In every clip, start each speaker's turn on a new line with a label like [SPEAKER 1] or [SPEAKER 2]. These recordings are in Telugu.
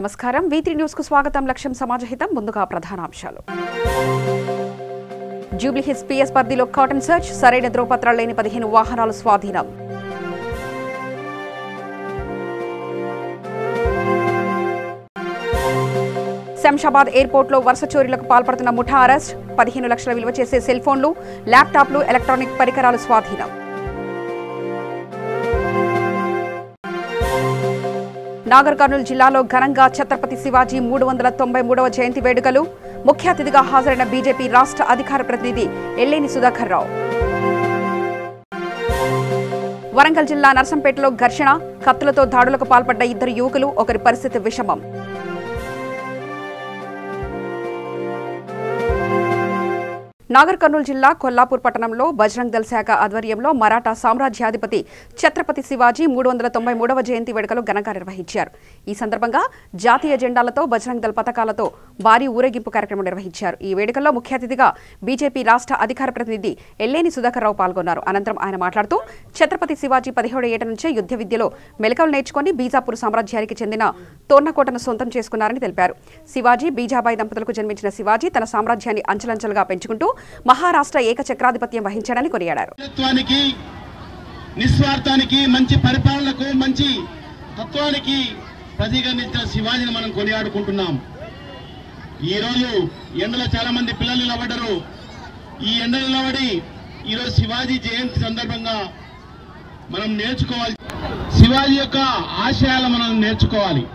[SPEAKER 1] నమస్కారం V3 న్యూస్ కు స్వాగతం లక్ష్యం సమాజహితం ముందుగా ప్రధానాంశాలు జూబ్లీ హిల్స్ PS పరిధిలో కాటన్ సర్చ్ సరైన ధ్రువపత్రాలు లేని 15 వాహనాలు స్వాధీనం శంషాబాద్ ఎయిర్పోర్ట్ లో వరుస చోరీలకు పాల్పడుతున్న ముఠా అరెస్ట్ 15 లక్షల విలువ చేసే సెల్ ఫోన్లు ల్యాప్టాప్లు ఎలక్ట్రానిక్ పరికరాలు స్వాధీనం నాగర్ కర్నూలు జిల్లాలో ఘనంగా ఛత్రపతి శివాజీ 393వ జయంతి వేడుకలు ముఖ్య అతిథిగా హాజరైన బీజేపీ రాష్ట్ర అధికార ప్రతినిధి ఎల్లేని సుధాకర్ రావు వరంగల్ జిల్లా నర్సంపేటలో ఘర్షణ కత్తులతో దాడులకు పాల్పడ్డ 2 యువకులు ఒకరి పరిస్థితి విషమం నాగర్ కర్నూలు జిల్లా కొల్లాపూర్ పట్టణంలో బజరంగ్ దళ్ శాఖ ఆధ్వర్యంలో మరాఠా సామ్రాజ్యాధిపతి ఛత్రపతి శివాజీ 393వ జయంతి వేడుకలు ఘనంగా నిర్వహించారు. ఈ సందర్భంగా జాతీయ జెండాలతో బజరంగ్ దళ్ పతాకాలతో భారీ ఊరేగింపు కార్యక్రమం నిర్వహించారు. ఈ వేడుకల్లో ముఖ్య అతిథిగా బీజేపీ రాష్ట్ర అధికార ప్రతినిధి ఎల్లేని సుధాకర్ రావు పాల్గొన్నారు. అనంతరం ఆయన మాట్లాడుతూ ఛత్రపతి శివాజీ 17వ ఏట నుంచే యుద్ధ విద్యలో మెలకువలు నేర్చుకుని బీజాపూర్ సామ్రాజ్యానికి చెందిన తోర్నకోటను సొంతం చేసుకున్నారని తెలిపారు. శివాజీ బీజాబాయి దంపతులకు జన్మించిన శివాజీ తన సామ్రాజ్యాన్ని అంచెలంచెలుగా పెంచుకుంటూ మహారాష్ట్ర ఏకచక్రాధిపత్యం వహించాడని కొనియాడారు.
[SPEAKER 2] నిస్వార్థానికి మంచి పరిపాలనకు మంచి తత్వానికి ప్రతిఘటించిన శివాజీని మనం కొనియాడుకుంటున్నాం. ఈ రోజు ఎండలో చాలా మంది పిల్లలు నిలబడ్డారు. ఈ ఎండలు నిలబడి ఈరోజు శివాజీ జయంతి సందర్భంగా మనం నేర్చుకోవాలి. శివాజీ యొక్క ఆశయాలు మనం నేర్చుకోవాలి.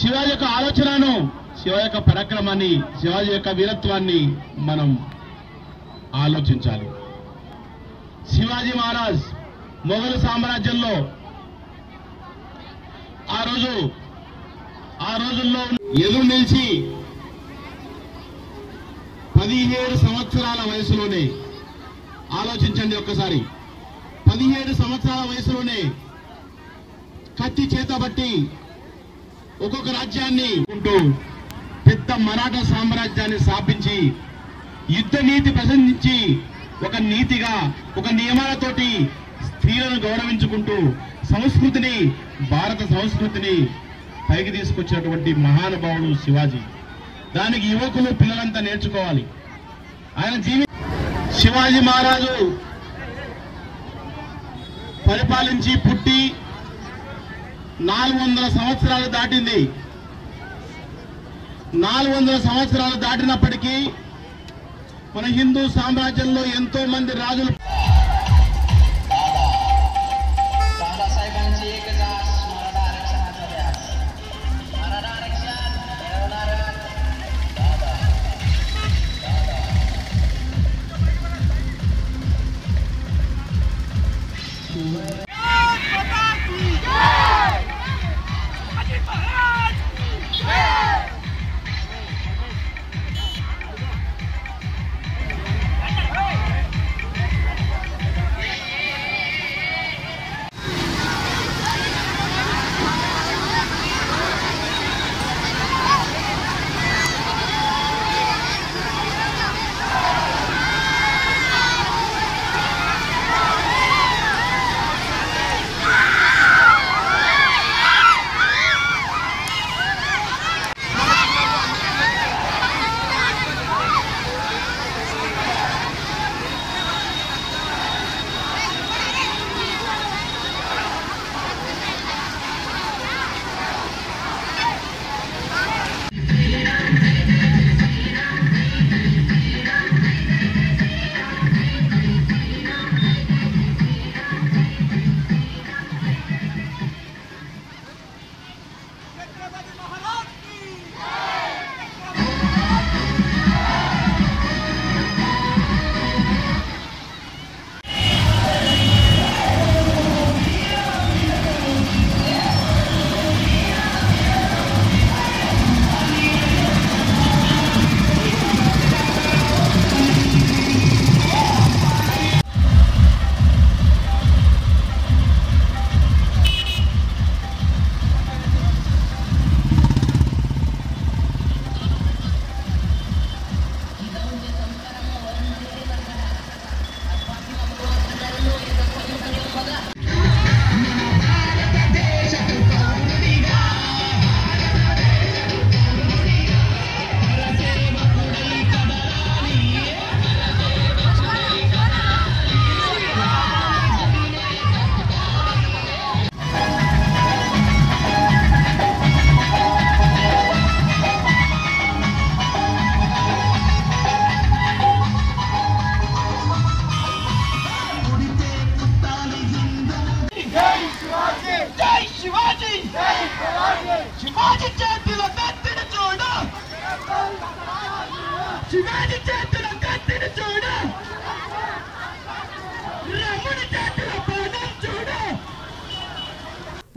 [SPEAKER 2] శివాజీ యొక్క ఆలోచనను, శివాజీ యొక్క పరాక్రమాన్ని, శివాజీ యొక్క వీరత్వాన్ని మనం ఆలోచించాలి. శివాజీ మహారాజ్ మొఘల్ సామ్రాజ్యంలో ఆ రోజుల్లో ఎదురు నిలిచి 17 సంవత్సరాల వయసులోనే ఆలోచించండి ఒక్కసారి. 17 సంవత్సరాల వయసులోనే కత్తి చేతబట్టి ఒక్కొక్క రాజ్యాన్ని ఉంటూ పెద్ద మరాఠా సామ్రాజ్యాన్ని స్థాపించి యుద్ధ నీతి ప్రసంగించి ఒక నీతిగా ఒక నియమాలతోటి స్త్రీలను గౌరవించుకుంటూ సంస్కృతిని, భారత సంస్కృతిని పైకి తీసుకొచ్చినటువంటి మహానుభావుడు శివాజీ. దానికి యువకులు పిల్లలంతా నేర్చుకోవాలి. ఆయన శివాజీ మహారాజు పరిపాలించి పుట్టి 400 సంవత్సరాలు దాటింది. 400 సంవత్సరాలు దాటినప్పటికీ మన హిందూ సామ్రాజ్యంలో ఎంతో మంది రాజులు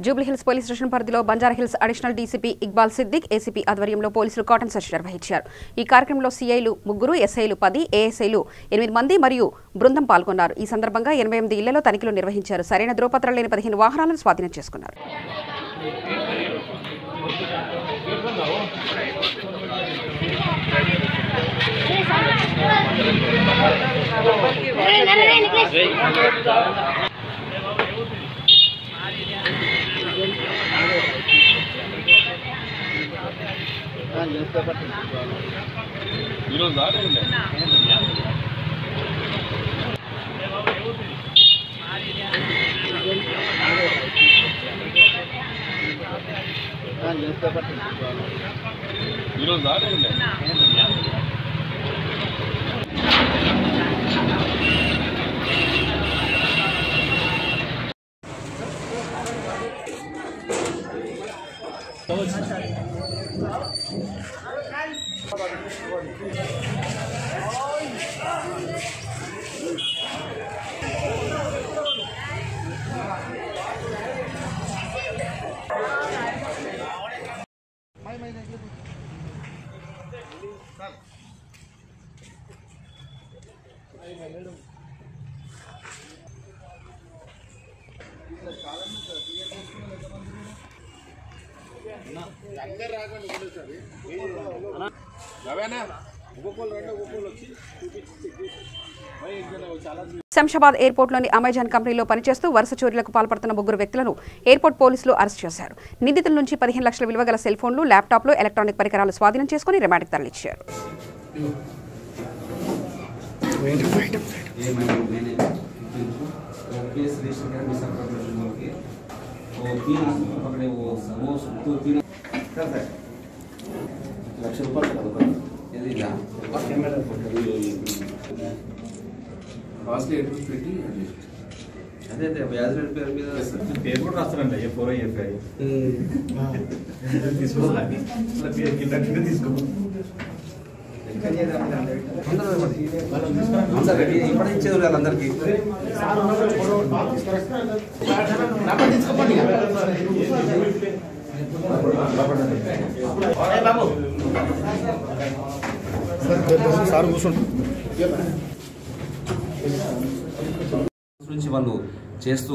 [SPEAKER 1] జూబ్లీహిల్స్ పోలీస్ స్టేషన్ పరిధిలో Banjara Hills additional DCP Iqbal Siddiq ACP ఆధ్వర్యంలో పోలీసులు కాటన్ సెర్చ్ నిర్వహించారు. ఈ కార్యక్రమంలో సీఐలు 3, ఎస్ఐలు 10, ఏఎస్ఐలు 8 మంది మరియు బృందం పాల్గొన్నారు. ఈ సందర్భంగా 88 ఇళ్లలో తనిఖీలు నిర్వహించారు. సరైన ధ్రువపత్రాలు లేని 15 వాహనాలను స్వాధీనం చేసుకున్నారు. శంషాబాద్ ఎయిర్పోర్ట్లోని అమెజాన్ కంపెనీలో పనిచేస్తూ వరుస చోరీలకు పాల్పడుతున్న 3 వ్యక్తులను ఎయిర్పోర్ట్ పోలీసులు అరెస్ట్ చేశారు. నిందితుల నుంచి 15 లక్షల విలువ గల సెల్ ఫోన్లు, ల్యాప్టాప్లు, ఎలక్ట్రానిక్ పరికరాలు స్వాధీనం చేసుకుని రిమాండ్కి తరలించారు.
[SPEAKER 3] అదే వ్యాజ్ రేట్ పేరు మీద పేరు కూడా రాస్తారండి. F4 తీసుకో ఇప్పటి ఇచ్చేది వాళ్ళందరికీ నుంచి వాళ్ళు చేస్తూ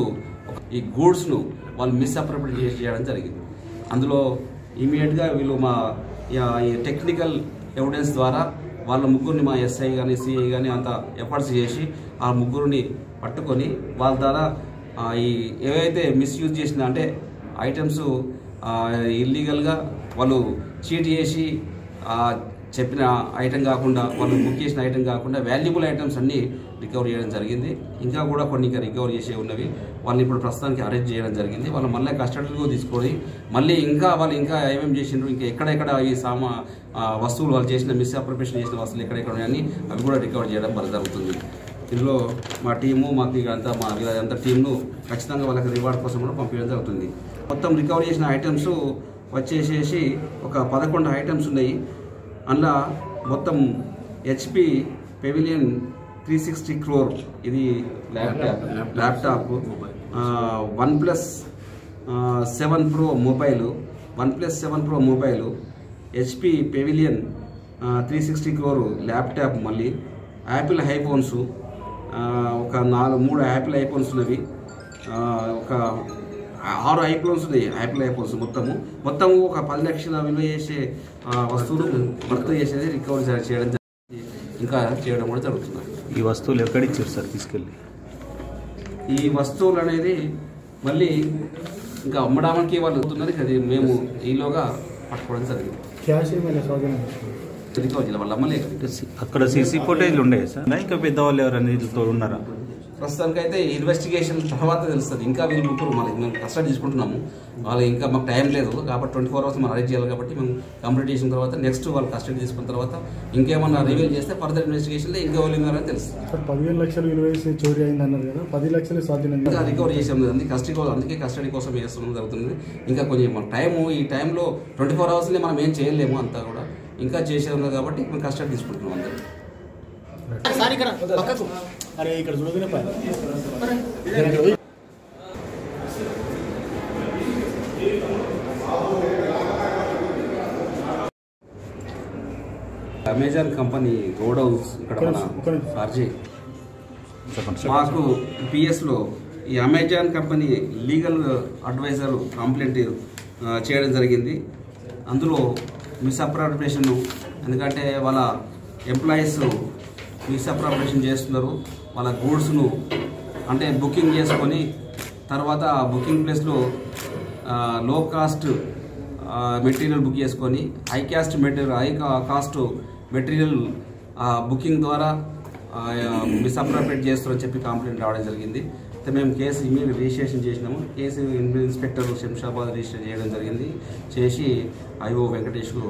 [SPEAKER 3] ఈ గూడ్స్ను వాళ్ళు మిస్అప్రోప్రియేట్ చేయడం జరిగింది. అందులో ఇమీడియట్గా వీళ్ళు మా ఈ టెక్నికల్ ఎవిడెన్స్ ద్వారా వాళ్ళ 3 మా ఎస్ఐ కానీ సిఐ కానీ అంత ఎఫర్ట్స్ చేసి ఆ 3 పట్టుకొని వాళ్ళ ద్వారా ఈ ఏవైతే మిస్యూజ్ చేసిన అంటే ఐటమ్స్ ఇల్లీగల్గా వాళ్ళు చీట్ చేసి చెప్పిన ఐటెం కాకుండా వాళ్ళు బుక్ చేసిన ఐటెం కాకుండా వాల్యుబుల్ ఐటమ్స్ అన్నీ రికవర్ చేయడం జరిగింది. ఇంకా కూడా కొన్ని ఇంకా రికవర్ చేసే ఉన్నవి. వాళ్ళని ఇప్పుడు ప్రస్తుతానికి అరెస్ట్ చేయడం జరిగింది. వాళ్ళు మళ్ళీ కస్టడీలో తీసుకొని మళ్ళీ వాళ్ళు ఇంకా ఏమేమి చేసిండ్రు, ఇంకా ఎక్కడెక్కడ ఈ వస్తువులు వాళ్ళు చేసిన మిస్అప్రోప్రియేషన్ చేసిన వస్తువులు ఎక్కడెక్కడ ఉన్నాయని అవి కూడా రికవర్ చేయడం జరుగుతుంది. ఇందులో మా టీము మాకు అంతా అంత టీంను ఖచ్చితంగా వాళ్ళకి రివార్డ్ కోసం కూడా పంపించడం జరుగుతుంది. మొత్తం రికవర్ చేసిన ఐటమ్స్ వచ్చేసేసి ఒక 11 ఐటమ్స్ ఉన్నాయి. అందులో మొత్తం HP పెవిలియన్ 360 crore ఇది laptop, OnePlus 7 Pro mobile, OnePlus 7 Pro mobile, HP pavilion 360 crore laptop, మళ్ళీ యాపిల్ ఐఫోన్స్ ఒక 3 యాపిల్ ఐఫోన్స్ ఉన్నవి, ఒక 6 ఐఫోన్స్ ఉన్నాయి. యాపిల్ ఐఫోన్స్ మొత్తము ఒక 10 లక్షల విలువ చేసే వస్తువులు భర్తీ చేసేది రికవర్ చేయడం ఇంకా చేయడం కూడా జరుగుతుంది.
[SPEAKER 4] ఈ వస్తువులు ఎక్కడిచ్చారు సార్ తీసుకెళ్ళి?
[SPEAKER 3] ఈ వస్తువులు అనేది మళ్ళీ ఇంకా అమ్మడానికి వాళ్ళు అవుతున్నది. అది మేము ఈలోగా పట్టుకోవడం జరిగింది. రికవర్ చేయాలి. వాళ్ళు అమ్మలేదు.
[SPEAKER 4] అక్కడ సీసీ ఫుటేజ్లు ఉండే సార్, ఇంకా పెద్దవాళ్ళు ఎవరైనా వీళ్ళతో ఉన్నారా?
[SPEAKER 3] ప్రస్తుతానికి అయితే ఇన్వెస్టిగేషన్ తర్వాత తెలుస్తుంది. ఇంకా వీళ్ళు 3 మళ్ళీ మేము కస్టడీ తీసుకుంటున్నాము. వాళ్ళు ఇంకా మాకు టైం లేదు కాబట్టి 24 hours మనం అరెస్ట్ చేయాలి. కాబట్టి మేము కంప్లీట్ చేసిన తర్వాత నెక్స్ట్ వాళ్ళు కస్టడీ తీసుకున్న తర్వాత ఇంకేమన్నా రివీల్ చేస్తే ఫర్దర్ ఇన్వెస్టిగేషన్లో ఇంకా వాళ్ళు ఉన్నారని తెలుస్తుంది.
[SPEAKER 5] 15 లక్షలు విలువ చేసి చోరీ అయింది అన్నారు కదా, 10 లక్షలు స్వాధీనం
[SPEAKER 3] ఇంకా రికవర్ చేసాం. అందుకే కస్టడీ కోసం వేస్తున్నాం జరుగుతుంది. ఇంకా కొంచెం మన టైము ఈ టైంలో 24 hours మనం ఏం చేయలేము. అంతా కూడా ఇంకా చేసేది ఉంది కాబట్టి మేము కస్టడీ తీసుకుంటున్నాం అందరూ.
[SPEAKER 5] అరే ఇక్కడ చూడగానే
[SPEAKER 3] అమెజాన్ కంపెనీ రోడ్ హౌస్ ఇక్కడ మన ఆర్జీ మాకు పిఎస్లో ఈ Amazon company legal advisor complaint చేయడం జరిగింది. అందులో మిస్అప్రాప్రియేషన్, ఎందుకంటే వాళ్ళ ఎంప్లాయీస్ మిస్అప్రాప్రియేషన్ చేస్తున్నారు. వాళ్ళ గూడ్స్ను అంటే బుకింగ్ చేసుకొని తర్వాత బుకింగ్ ప్లేస్లో లో కాస్ట్ మెటీరియల్ బుక్ చేసుకొని హై కాస్ట్ మెటీరియల్ బుకింగ్ ద్వారా మిస్అప్రాప్రియేట్ చేస్తారని చెప్పి కంప్లైంట్ రావడం జరిగింది. అయితే మేము కేసు ఇమీడియట్ రిజిస్ట్రేషన్ చేసినాము. కేసు ఇన్స్పెక్టర్ శంషాబాద్ రిజిస్టర్ చేయడం జరిగింది. చేసి ఐఓ వెంకటేష్కు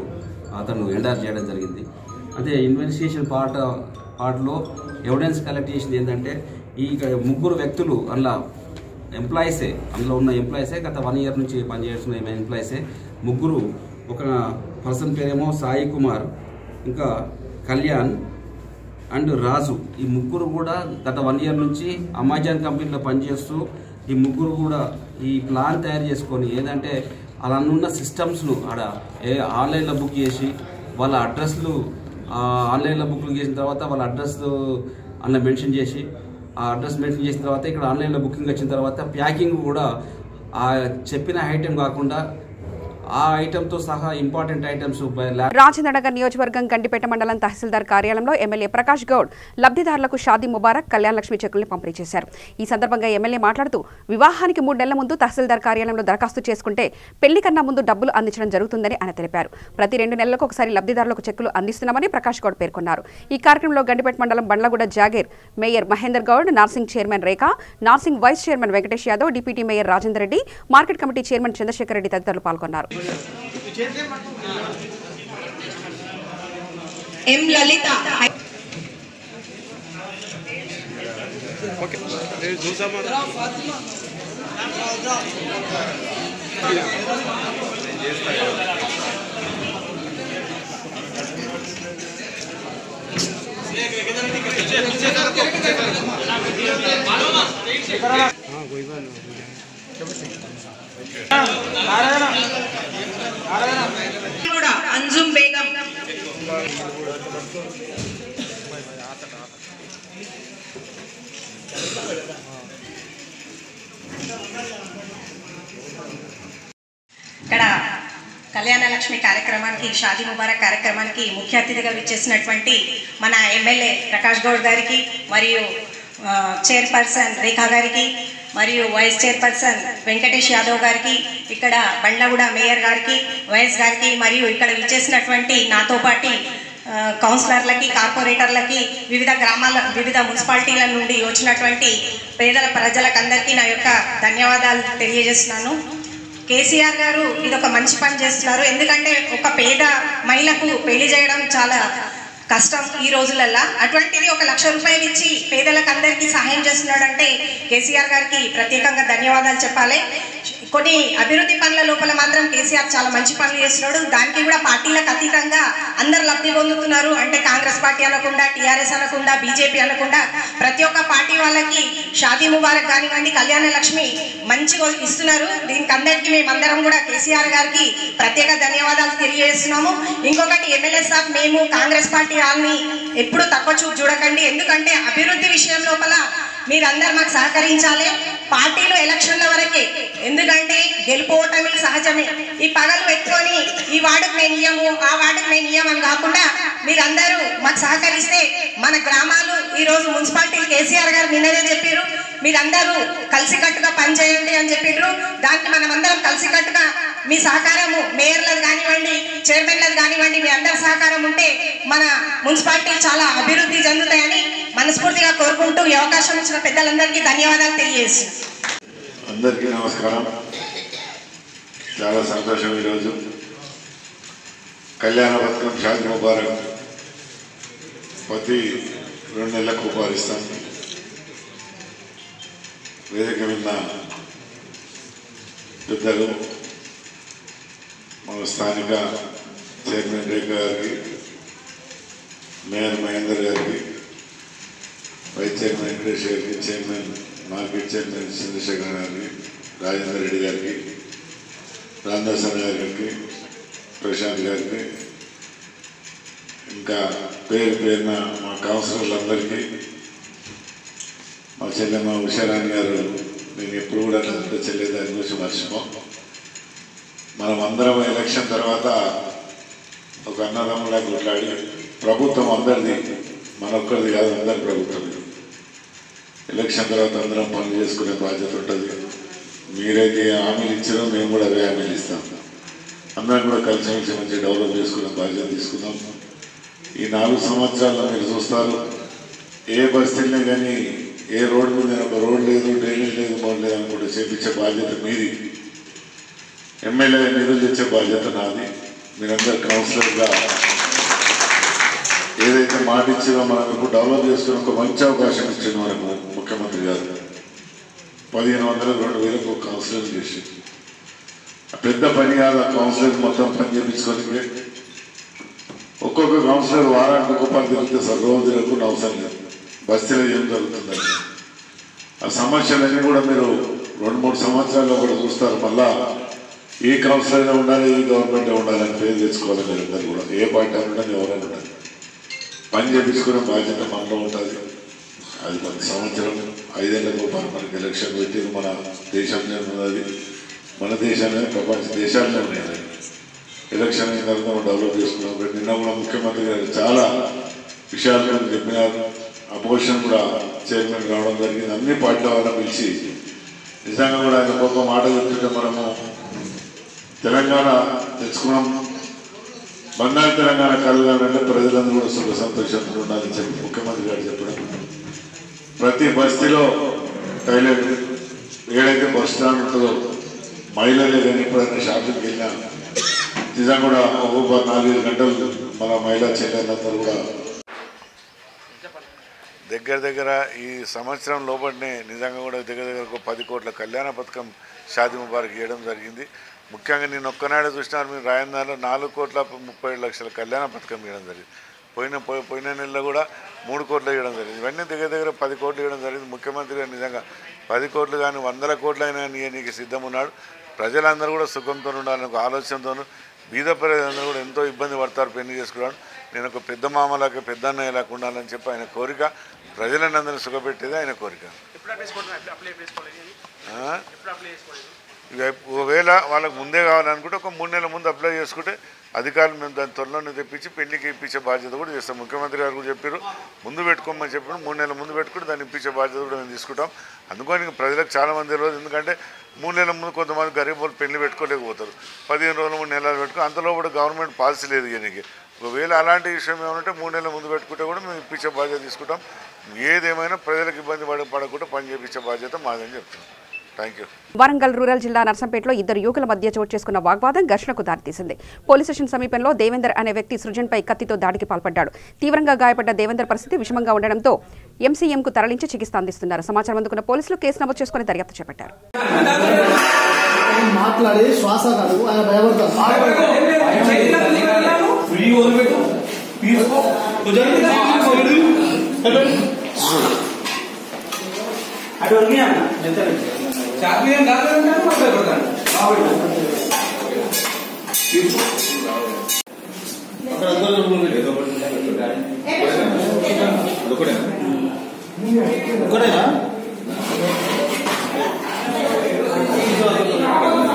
[SPEAKER 3] అతను ఎండార్ చేయడం జరిగింది. అంటే ఇన్వెస్టిగేషన్ పార్ట్లో ఎవిడెన్స్ కలెక్ట్ చేసింది ఏంటంటే ఈ ముగ్గురు వ్యక్తులు అందులో ఉన్న ఎంప్లాయీసే గత 1 year నుంచి పనిచేస్తున్న ఎంప్లాయీసే. ముగ్గురు, ఒక పర్సన్ పేరేమో సాయి కుమార్, ఇంకా కళ్యాణ్ అండ్ రాజు. ఈ ముగ్గురు కూడా గత 1 year నుంచి అమెజాన్ కంపెనీలో పనిచేస్తూ ఈ ముగ్గురు కూడా ఈ ప్లాన్ తయారు చేసుకొని ఏంటంటే అలా ఉన్న సిస్టమ్స్ను ఆన్లైన్లో బుక్ చేసి వాళ్ళ అడ్రస్లు ఆన్లైన్లో బుక్లు చేసిన తర్వాత వాళ్ళ అడ్రస్ అందులో మెన్షన్ చేసి ఆ అడ్రస్ మెన్షన్ చేసిన తర్వాత ఇక్కడ ఆన్లైన్లో బుకింగ్ వచ్చిన తర్వాత ప్యాకింగ్ కూడా ఆ చెప్పిన ఐటెం కాకుండా ఆ ఐటెంతో సహా ఇంపార్టెంట్ ఐటమ్స్.
[SPEAKER 1] రాజేంద్రనగర్ నియోజకవర్గం గండిపేట మండలం తహసీల్దార్ కార్యాలయంలో ఎమ్మెల్యే ప్రకాష్ గౌడ్ లబ్ధిదారులకు షాదీ ముబారక్ కళ్యాణ లక్ష్మి చెక్కుల్ని పంపిణీ చేశారు. ఈ సందర్భంగా ఎమ్మెల్యే మాట్లాడుతూ వివాహానికి 3 నెలల ముందు తహసీల్దార్ కార్యాలయంలో దరఖాస్తు చేసుకుంటే పెళ్లి కన్నా ముందు డబ్బులు అందించడం జరుగుతుందని ఆయన తెలిపారు. ప్రతి 2 నెలలకు ఒకసారి లబ్ధిదారులకు చెక్కులు అందిస్తున్నామని ప్రకాష్ గౌడ్ పేర్కొన్నారు. ఈ కార్యక్రమంలో గండిపేట మండలం Bandlaguda Jagir mayor Mahender Goud, Narsing chairman Rekha, Narsing vice chairman Venkatesh Yadav, deputy mayor Rajender Reddy, market committee chairman Chandrashekar Reddy తదితరులు పాల్గొన్నారు.
[SPEAKER 6] ఎం లలిత अंजुम बेगम ఇక్కడ కళ్యాణ లక్ష్మి కార్యక్రమానికి షాదీ ముబారక్ కార్యక్రమానికి ముఖ్య అతిథిగా విచ్చేసినటువంటి మన ఎమ్మెల్యే ప్రకాష్ గౌడ్ గారికి మరియు చైర్పర్సన్ రేఖా గారికి మరియు వైస్ చైర్పర్సన్ వెంకటేష్ యాదవ్ గారికి, ఇక్కడ బండ్లగూడ మేయర్ గారికి, వైఎస్ గారికి, మరియు ఇక్కడ విచ్చేసినటువంటి నాతో పాటు కౌన్సిలర్లకి, కార్పొరేటర్లకి, వివిధ గ్రామాల వివిధ మున్సిపాలిటీల నుండి వచ్చినటువంటి పేదల ప్రజలకందరికీ నా యొక్క ధన్యవాదాలు తెలియజేస్తున్నాను. కేసీఆర్ గారు ఇదొక మంచి పని చేస్తున్నారు. ఎందుకంటే ఒక పేద మహిళకు పెళ్లి చేయడం చాలా కష్టం ఈ రోజులల్లో. అటువంటిది 1 లక్ష రూపాయలు ఇచ్చి పేదలకు అందరికీ సహాయం చేస్తున్నాడంటే కేసీఆర్ గారికి ప్రత్యేకంగా ధన్యవాదాలు చెప్పాలి. కొన్ని అభివృద్ధి పనుల లోపల మాత్రం కేసీఆర్ చాలా మంచి పనులు చేస్తున్నాడు. దానికి కూడా పార్టీలకు అతీతంగా అందరు లబ్ధి పొందుతున్నారు. అంటే కాంగ్రెస్ పార్టీ అనకుండా, టీఆర్ఎస్ అనకుండా, బీజేపీ అనకుండా ప్రతి ఒక్క పార్టీ వాళ్ళకి షాదీ ముబారక్ కానివ్వండి, కళ్యాణ లక్ష్మి మంచిగా ఇస్తున్నారు. దీనికి అందరికీ మేమందరం కూడా కేసీఆర్ గారికి ప్రత్యేక ధన్యవాదాలు తెలియజేస్తున్నాము. ఇంకొకటి ఎమ్మెల్యే సాబ్, మేము కాంగ్రెస్ పార్టీ వాళ్ళని ఎప్పుడు తక్కువ చూపు చూడకండి. ఎందుకంటే అభివృద్ధి విషయం లోపల మీరందరూ మాకు సహకరించాలి. పార్టీలు ఎలక్షన్ల వరకే, ఎందుకంటే గెలుపోవటమే సహజమే. ఈ పగలు పెట్టుకొని ఈ వార్డుకు మేము ఇయ్యము, ఆ వార్డుకు మేము ఇయ్యమని కాకుండా మీరందరూ మాకు సహకరిస్తే మన గ్రామాలు ఈరోజు మున్సిపాలిటీలు కేసీఆర్ గారు నిన్ననే చెప్పారు, మీరందరూ కలిసికట్టుగా పనిచేయండి అని చెప్పారు. దానికి మనమందరం కలిసికట్టుగా మీ సహకారము, మేయర్లది కానివ్వండి, చైర్మన్లది కానివ్వండి, మీ అందరి సహకారం ఉంటే మన మున్సిపాలిటీలు చాలా అభివృద్ధి చెందుతాయని మనస్ఫూర్తిగా కోరుకుంటూ ఈ అవకాశం ఇచ్చిన పెద్దలందరికీ ధన్యవాదాలు తెలియజేస్తున్నాను.
[SPEAKER 7] అందరికీ నమస్కారం. చాలా సంతోషం. ఈరోజు కళ్యాణ పథకం షాదీ ముబారక్ ప్రతి 2 నెలలకు ఉపహరిస్తాం. వేదిక మీద పెద్దలు, మన స్థానిక చైర్మన్ రేఖ గారికి, మేయర్ మహేందర్ గారికి, వైస్ చైర్మన్ వెంకటేష్ గారికి, చైర్మన్ మార్కెట్ చైర్మన్ చంద్రశేఖర్ గారికి, రాజేందర్ రెడ్డి గారికి, రామదాస్ గారికి, ప్రశాంత్ గారికి, ఇంకా పేరు పేరున మా కౌన్సిలర్లందరికీ, మా చెల్లెమ్మ ఉషారాణి గారు, నేను ఎప్పుడు కూడా అంటే చెల్లె దాని గురించి మర్చిపో. మనం అందరం ఎలక్షన్ తర్వాత ఒక అన్నదమ్ములా కొట్లాడి, ప్రభుత్వం అందరిది, మనొక్కరిది కాదు, అందరి ప్రభుత్వం. ఎలక్షన్ తర్వాత అందరం పనులు చేసుకునే బాధ్యత ఉంటుంది. మీరైతే హామీలు ఇచ్చారో మేము కూడా అవే హామీలు ఇస్తాం. అందరం కూడా కలిసిమెలిసి మంచి డెవలప్ చేసుకునే బాధ్యత తీసుకుందాం. ఈ 4 సంవత్సరాల్లో మీరు చూస్తారు, ఏ బస్తీలనే కానీ ఏ రోడ్డు మీద ఒక రోడ్ లేదు, డ్రైనేజ్ లేదు, మోడ్ లేదు అనుకుంటే చేపించే బాధ్యత మీది. ఎమ్మెల్యే నిధులు తెచ్చే బాధ్యత నాది. మీరందరూ కౌన్సిలర్గా ఏదైతే మాట ఇచ్చారో మనకు డెవలప్ చేసుకుని ఒక మంచి అవకాశం ఇచ్చింది మనకు ముఖ్యమంత్రి గారు. 1500 2000 ఒక కౌన్సిలర్ చేసి పెద్ద పని కాదు. ఆ కౌన్సిలర్ మొత్తం పని చేయించుకొని ఒక్కొక్క కౌన్సిలర్ వారానికి ఒక పని తిరిగితే సర్వోదయులకు అవసరం లేదు. బస్తీలో ఏం జరుగుతుందని ఆ సమస్యలన్నీ కూడా మీరు 2-3 సంవత్సరాల్లో కూడా చూస్తారు. మళ్ళా ఈ కౌన్సిలర్ ఉండాలి, ఈ గవర్నమెంట్ ఉండాలని పేరు తెచ్చుకోవాలి. మీరందరూ కూడా ఏ పార్టీ ఉండాలి, ఎవరైనా ఉండాలి, పని చేయించుకునే బాధ్యత మనలో ఉంటుంది. అది మన సంవత్సరం 5 ఏళ్ల రూపాయలు మనకి ఎలక్షన్ పెట్టి మన దేశంలో ఉన్నది. మన దేశాన్ని ప్రపంచ దేశాల్లో ఉన్నాయి. ఎలక్షన్ అయిన తర్వాత మనం డెవలప్ చేసుకున్నాం. నిన్న కూడా ముఖ్యమంత్రి గారు చాలా విషయాలు చెప్పినారు. అపోజిషన్ కూడా చైర్మన్ రావడం జరిగింది. అన్ని పార్టీల వల్ల పిలిచి నిజంగా కూడా ఆయన గొప్ప మాట చెప్తుంటే మనము తెలంగాణ తెచ్చుకున్నాం. బంగారు తెలంగాణ కలగాలంటే ప్రజలందరూ కూడా సుఖ సంతోషంతో ఉండాలని చెప్పి ముఖ్యమంత్రి గారు చెప్పడం. ప్రతి బస్తీలో టాయిలెట్, ఏడైతే బస్ స్టాండ్ ఉంటుందో మహిళలే కానీ ఎప్పుడైనా షాపింగ్కి వెళ్ళినా నిజంగా కూడా ఒక్కొక్క 4-5 గంటలు మన మహిళా చెల్లెలందరూ కూడా దగ్గర ఈ సంవత్సరం లోపలనే నిజంగా కూడా దగ్గర ఒక 10 కోట్ల కళ్యాణ పథకం షాదీ ముబారక్ ఇవ్వడం జరిగింది. ముఖ్యంగా నేను ఒక్కనాడే చూసినారు, మీరు రాయన్నాలో 4,37,00,000 కళ్యాణ పథకం ఇవ్వడం జరిగింది. పోయిన నెలలో కూడా 3 కోట్లు ఇవ్వడం జరిగింది. ఇవన్నీ దగ్గర 10 కోట్లు ఇవ్వడం జరిగింది. ముఖ్యమంత్రి గారు నిజంగా 10 కోట్లు కానీ 100 కోట్లు అయినా నీకు సిద్ధం ఉన్నాడు. ప్రజలందరూ కూడా సుఖంతో ఉండాలని ఒక ఆలోచనతోనూ, బీద ప్రజలందరూ కూడా ఎంతో ఇబ్బంది పడతారు పెళ్లి చేసుకున్నాడు. నేను ఒక పెద్ద మామలాగా పెద్ద అన్నయ్యలాగా ఉండాలని చెప్పి ఆయన కోరిక, ప్రజలను అందరినీ సుఖపెట్టేది ఆయన కోరిక. ఒకవేళ వాళ్ళకు ముందే కావాలనుకుంటే ఒక 3 నెలల ముందు అప్లై చేసుకుంటే అధికారులు మేము దాని త్వరలోనే తెప్పించి పెళ్లికి ఇప్పించే బాధ్యత కూడా చేస్తాం. ముఖ్యమంత్రి గారు కూడా చెప్పారు, ముందు పెట్టుకోమని చెప్పారు. 3 నెలల ముందు పెట్టుకుంటే దాన్ని ఇప్పించే బాధ్యత కూడా మేము తీసుకుంటాం. అందుకని ప్రజలకు చాలామంది తెలియదు. ఎందుకంటే 3 నెలల ముందు కొంతమంది గరీబ్ వాళ్ళు పెళ్లి పెట్టుకోలేకపోతారు. 15 రోజులు 3 నెలలు పెట్టుకుని అంతలో కూడా గవర్నమెంట్ పాలసీ లేదు దీనికి. ఒకవేళ అలాంటి విషయం ఏమంటే 3 నెలల ముందు పెట్టుకుంటే కూడా మేము ఇప్పించే బాధ్యత తీసుకుంటాం. ఏదేమైనా ప్రజలకు ఇబ్బంది పడకుండా పని చేయించే బాధ్యత మాదని చెప్తున్నాం.
[SPEAKER 1] వరంగల్ రూరల్ జిల్లా నర్సంపేటలో 2 యువకుల మధ్య చోటు చేసుకున్న వాగ్వాదం ఘర్షణకు దారితీసింది. పోలీస్ స్టేషన్ సమీపంలో దేవేందర్ అనే వ్యక్తి సృజన్పై కత్తితో దాడికి పాల్పడ్డాడు. తీవ్రంగా గాయపడ్డ దేవేందర్ పరిస్థితి విషమంగా ఉండడంతో ఎంసీఎంకు తరలించి చికిత్స అందిస్తున్నారు. సమాచారం అందుకున్న పోలీసులు కేసు నమోదు చేసుకుని దర్యాప్తు చేపట్టారు.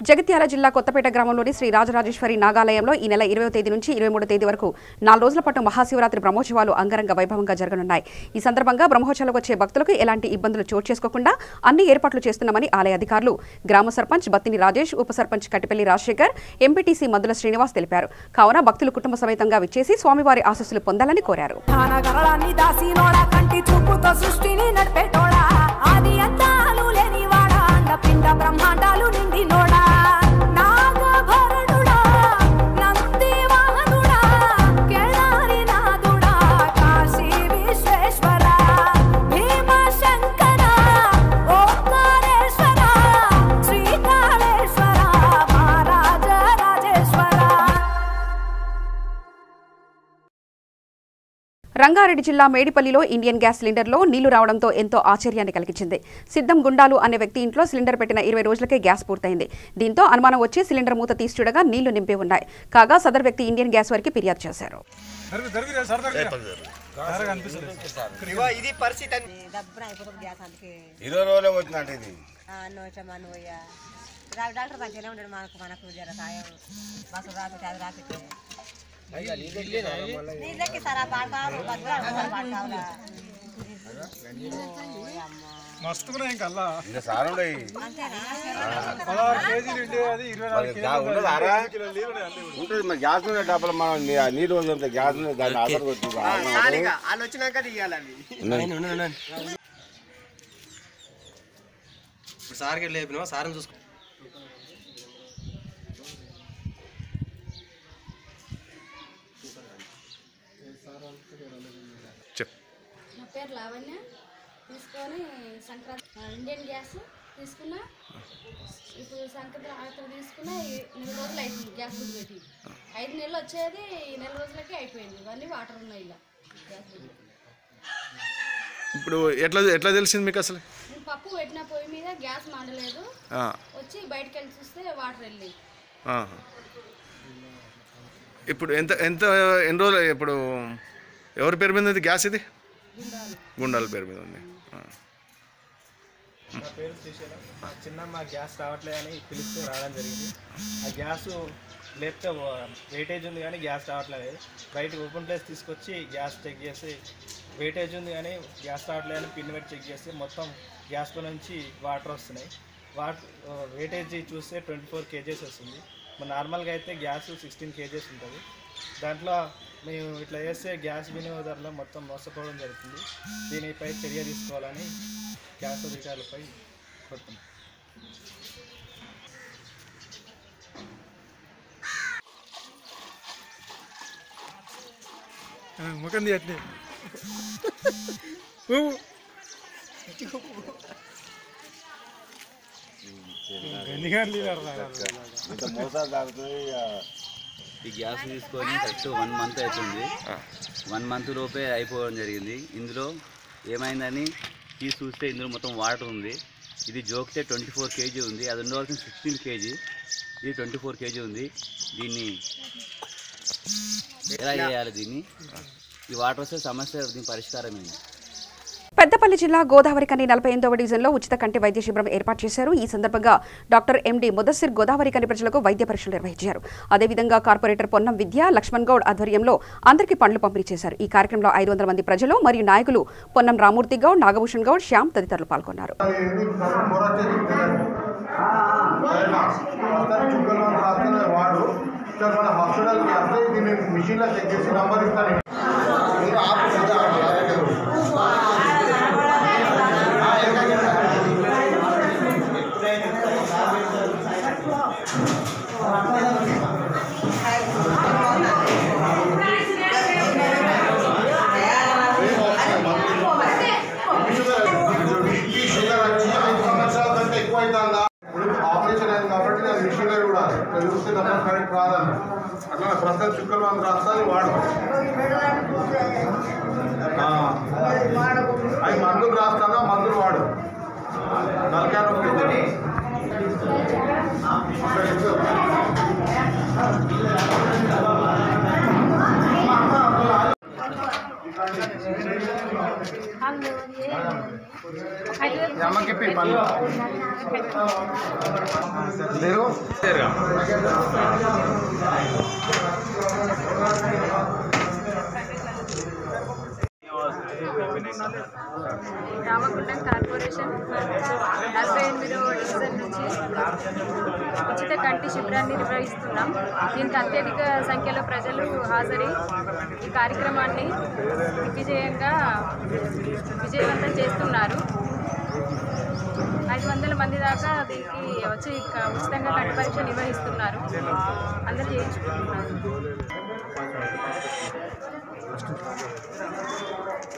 [SPEAKER 1] జగిత్యాల జిల్లా కొత్తపేట గ్రామంలోని శ్రీ రాజరాజేశ్వరి నాగాలయంలో ఈ నెల 20వ తేదీ నుంచి 23వ తేదీ వరకు 4 రోజుల పాటు మహాశివరాత్రి బ్రహ్మోత్సవాలు అంగరంగ వైభవంగా జరగనున్నాయి. ఈ సందర్భంగా బ్రహ్మోత్సవాలకు వచ్చే భక్తులకు ఎలాంటి ఇబ్బందులు చోటు చేసుకోకుండా అన్ని ఏర్పాట్లు చేస్తున్నామని ఆలయ అధికారులు, గ్రామ సర్పంచ్ బత్తిని రాజేష్, ఉప సర్పంచ్ కట్టిపల్లి రాజశేఖర్, ఎంపీటీసీ మద్దుల శ్రీనివాస్ తెలిపారు. కావున భక్తులు కుటుంబ సమేతంగా విచ్చేసి స్వామివారి ఆశీస్సులు పొందాలని కోరారు. రంగారెడ్డి జిల్లా మేడిపల్లిలో ఇండియన్ గ్యాస్ సిలిండర్లో నీళ్లు రావడంతో ఎంతో ఆశ్చర్యాన్ని కలిగించింది. సిద్ధం గుండాలు అనే వ్యక్తి ఇంట్లో సిలిండర్ పెట్టిన 20 రోజులకే గ్యాస్ పూర్తయింది. దీంతో అనుమానం వచ్చి సిలిండర్ మూత తీసి చూడగా నీళ్లు నింపి ఉన్నాయి. కాగా సదర్ వ్యక్తి ఇండియన్ గ్యాస్ వారికి ఫిర్యాదు చేశారు.
[SPEAKER 8] గ్యాస్ డబ్బులు మనం నీరు గ్యాస్ దాన్ని ఆధార్
[SPEAKER 9] సార్కి లేపినా సార్ని చూసుకో.
[SPEAKER 10] నా పేరు లావణ్య. తీసుకొని సంక్రాంతి ఇండియన్ గ్యాస్ తీసుకున్నా. ఇప్పుడు సంక్రాంతి ఆఖరి తీసుకున్నా 4 రోజులు అవుతుంది గ్యాస్ బుక్ పెట్టి. 5 నెలలు వచ్చేది 4 రోజులకే అయిపోయింది. ఇవన్నీ వాటర్ ఉన్నాయి ఇలా గ్యాస్ బుక్.
[SPEAKER 11] ఇప్పుడు ఎట్లా తెలిసింది మీకు అసలు?
[SPEAKER 10] నేను పప్పు పెట్టిన పొయ్యి మీద గ్యాస్ మండలేదు. వచ్చి బయటకు వెళ్ళి చూస్తే వాటర్ వెళ్ళి.
[SPEAKER 11] ఇప్పుడు ఎన్ని రోజులు ఇప్పుడు ఎవరి పేరు మీద ఉంది గ్యాస్? ఇది గుండాల పేరు మీద ఉంది.
[SPEAKER 12] నా పేరు శ్రీశైలం. చిన్నమ్మ గ్యాస్ రావట్లేదని పిలిస్తే రావడం జరిగింది. ఆ గ్యాస్ లేపితే వెయిటేజ్ ఉంది కానీ గ్యాస్ రావట్లేదు. బయట ఓపెన్ ప్లేస్ తీసుకొచ్చి గ్యాస్ చెక్ చేసి వెయిటేజ్ ఉంది కానీ గ్యాస్ రావట్లేదని పిన్ పెట్టి చెక్ చేస్తే మొత్తం గ్యాస్లో నుంచి వాటర్ వస్తున్నాయి. వెయిటేజ్ చూస్తే 24 kgs వస్తుంది. నార్మల్గా అయితే గ్యాస్ 16 kgs ఉంటుంది. దాంట్లో మేము ఇట్లా చేస్తే గ్యాస్ వినియోగదారులు మొత్తం మోసపోవడం జరుగుతుంది. దీనిపై చర్య తీసుకోవాలని గ్యాస్ అధికారులపై కోరుతున్నాం.
[SPEAKER 5] ముఖం తీయట్లే
[SPEAKER 13] ఈ గ్యాస్ తీసుకొని కరెక్ట్ 1 month అవుతుంది. 1 month లోపే అయిపోవడం జరిగింది. ఇందులో ఏమైందని తీసి చూస్తే ఇందులో మొత్తం వాటర్ ఉంది. ఇది జోకితే 24 kg ఉంది. అది ఉండవలసిన 16 kg. ఇది 24 kg ఉంది. దీన్ని ఎలా చేయాలి? దీన్ని ఈ వాటర్ వస్తే సమస్య దీని పరిష్కారం ఏంటి?
[SPEAKER 1] పెద్దపల్లి జిల్లా గోదావరి కని 48వ డివిజన్లో ఉచిత కంటి వైద్య శిబిరం ఏర్పాటు చేశారు. ఈ సందర్భంగా డాక్టర్ ఎండి ముదస్సిర్ గోదావరి కని ప్రజలకు వైద్య పరీక్షలు నిర్వహించారు. అదేవిధంగా కార్పొరేటర్ పొన్నం విద్య లక్ష్మణ్ గౌడ్ ఆధ్వర్యంలో అందరికీ పండ్లు పంపిణీ చేశారు. ఈ కార్యక్రమంలో 500 మంది ప్రజలు మరియు నాయకులు పొన్నం రామూర్తి గౌడ్, నాగభూషణ్ గౌడ్, శ్యామ్ తదితరులు పాల్గొన్నారు.
[SPEAKER 2] అట్లా ప్రస్తుతం చుక్కలు మంది రాస్తాను వాడు అవి మందులు రాస్తానా మందులు వాడు
[SPEAKER 14] రామగుండం కార్పొరేషన్ 48వ డివిజన్ నుంచి ఉచిత కంటి శిబిరాన్ని నిర్వహిస్తున్నాం. దీనికి అత్యధిక సంఖ్యలో ప్రజలు హాజరై ఈ కార్యక్రమాన్ని విజయవంతం చేస్తున్నారు. 500 మంది దాకా దీనికి వచ్చి ఉచితంగా కంటి పరీక్ష నిర్వహిస్తున్నారు. అందరూ చేయించుకుంటున్నారు.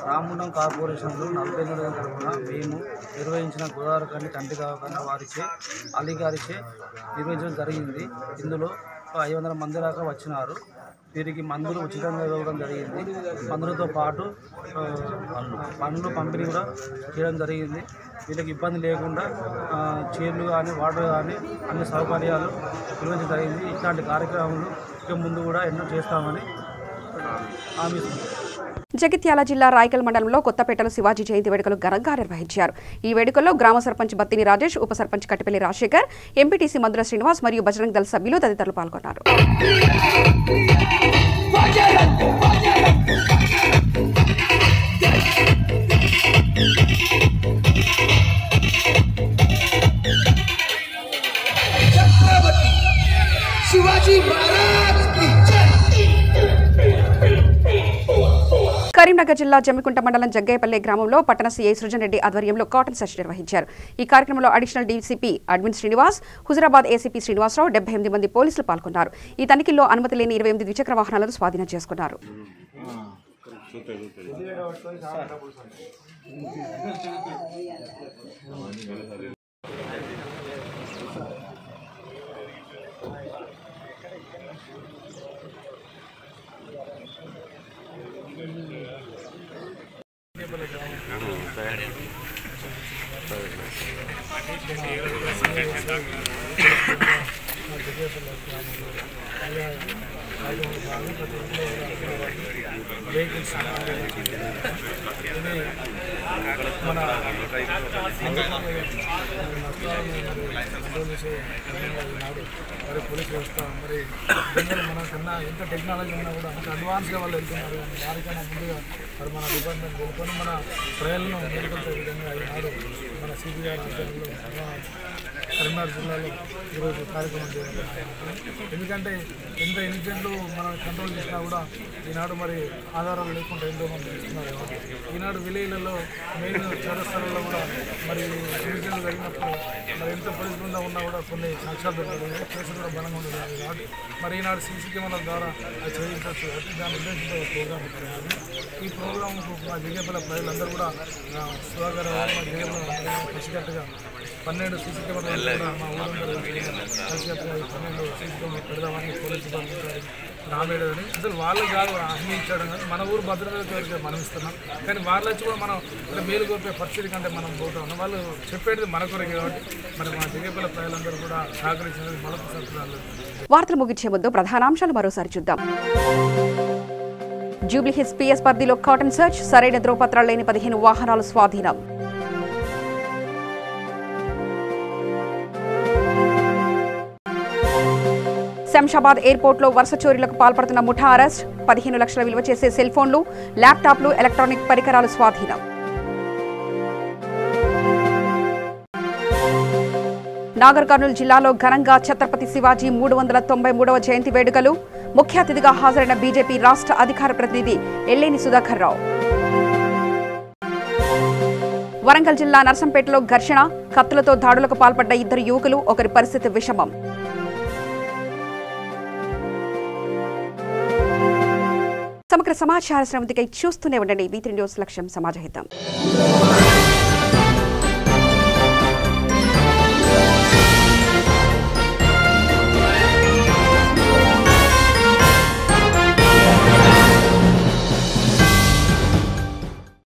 [SPEAKER 15] రామగుండం కార్పొరేషన్లో 48వ తరఫున మేము నిర్వహించిన గోదావరి కంటి దవాఖాన వారిచే అలీ గారిచే నిర్వహించడం జరిగింది. ఇందులో 500 మంది దాకా వచ్చినారు. వీరికి మందులు ఉచితంగా ఇవ్వడం జరిగింది. మందులతో పాటు పండ్లు పంపిణీ కూడా చేయడం జరిగింది. వీళ్ళకి ఇబ్బంది లేకుండా చైర్లు కానీ వాటర్ కానీ అన్ని సౌకర్యాలు నిర్వహించడం జరిగింది. ఇట్లాంటి కార్యక్రమాలు ఇక ముందు కూడా ఎన్నో చేస్తామని హామీ ఇస్తున్నాం.
[SPEAKER 1] జగిత్యాల జిల్లా రాయకల్ మండలంలో కొత్తపేటలో శివాజీ జయంతి వేడుకలు ఘనంగా నిర్వహించారు. ఈ వేడుకల్లో గ్రామ సర్పంచ్ బత్తిని రాజేష్, ఉప సర్పంచ్ కట్టిపల్లి రాజశేఖర్, ఎంపీటీసీ మందుల శ్రీనివాస్ మరియు బజరంగ్ దళ సభ్యులు తదితరులు పాల్గొన్నారు. కరీంనగర్ జిల్లా జమ్మికుంట మండలం జగ్గయ్యపల్లె గ్రామంలో పట్టణ సీఐ సృజన్ రెడ్డి ఆధ్వర్యంలో కాటన్ సెర్చ్ నిర్వహించారు. ఈ కార్యక్రమంలో additional DCP admin Srinivas, Huzurabad ACP Srinivasa Rao, 78 మంది పోలీసులు పాల్గొన్నారు. ఈ తనిఖీల్లో అనుమతి లేని 28 ద్విచక్ర వాహనాలను స్వాధీనం చేసుకున్నారు.
[SPEAKER 5] మరి పోలీస్ వ్యవస్థ మరి మనకన్నా ఎంత టెక్నాలజీ ఉన్నా కూడా అంత అడ్వాన్స్గా వాళ్ళు వెళ్తున్నారు. వారికైనా ముందుగా మరి మన డిపార్ట్మెంట్ వెళ్ళుకొని మన ప్రజలను మేలుకొల్పే విధంగా ఈనాడు మన సిపి గారి ఆధ్వర్యంలో కరీంనగర్ జిల్లాలో ఈరోజు కార్యక్రమం చేయాలి. ఎందుకంటే ఎంత ఇన్సిడెంట్లు మనం కంట్రోల్ చేసినా కూడా ఈనాడు మరి ఆధారాలు లేకుండా ఎంతోమంది చేస్తున్నారు. ఈనాడు విలేజ్లలో మెయిన్ చౌరస్తాలలో కూడా మరి ఇన్సిడెంట్లు జరిగినప్పుడు మరి ఎంత పరిస్థితుల్లో ఉన్నా కూడా కొన్ని సాక్ష్యాలు దొరుకుతుంది, కేసులు కూడా బలంగా ఉంటుంది కాబట్టి మరి ఈనాడు సీసీ కెమెరాల ద్వారా అది చేయించవచ్చు. దాని ఉద్దేశంతో ప్రోగ్రామ్ పెట్టారు. ఈ ప్రోగ్రాంకు మా జగ్గయ్యపల్లె ప్రజలందరూ కూడా సుధాకర్ మా జగ్గయ్యపల్లె కలిసికట్టుగా 12 సీసీ కెమెరాలు కూడా మా ఊరందరూ కలిసికట్టుగా 12 సీసీ కెమెరాలు పెడదామని పోలీసు డిపార్ట్మెంట్ రాలేదని అసలు వాళ్ళు కాదు హామీ ఇచ్చాడు. కానీ మన ఊరు భద్రత వరకు మనం ఇస్తున్నాం. కానీ వాళ్ళు వచ్చి కూడా మనం ఇక్కడ మేలు కోల్పే పరిస్థితి కంటే మనం పోతా ఉన్నాం. వాళ్ళు చెప్పేది మన కొరకే కాబట్టి మరి మా జగ్గయ్యపల్లె ప్రజలందరూ కూడా సహకరించినది మరొక సంవత్సరాలు.
[SPEAKER 1] వార్తలు ముగించే ముందు ప్రధానాంశాలు మరోసారి చూద్దాం. జూబ్లీహిల్స్ పిఎస్ పరిధిలో కాటన్ సర్చ్, సరైన ధ్రువపత్రాలు లేని 15 వాహనాలు స్వాధీనం. శంషాబాద్ ఎయిర్పోర్ట్లో వరుస చోరీలకు పాల్పడుతున్న ముఠా అరెస్ట్, 15 లక్షల విలువ చేసే సెల్ ఫోన్లు, ల్యాప్టాప్లు, ఎలక్ట్రానిక్ పరికరాలు స్వాధీనం. నాగర్ కర్నూలు జిల్లాలో ఘనంగా ఛత్రపతి శివాజీ 393వ జయంతి వేడుకలు. ముఖ్య అతిథిగా హాజరైన బీజేపీ రాష్ట్ర అధికార ప్రతినిధి ఎల్లేని సుధాకర్ రావు. వరంగల్ జిల్లా నర్సంపేటలో ఘర్షణ, కత్తులతో దాడులకు పాల్పడ్డ 2 యువకులు, ఒకరి పరిస్థితి విషమం. సమగ్ర సమాచార శ్రవంతికై చూస్తూనే ఉండండి. V3 న్యూస్, లక్ష్యం సమాజహితం.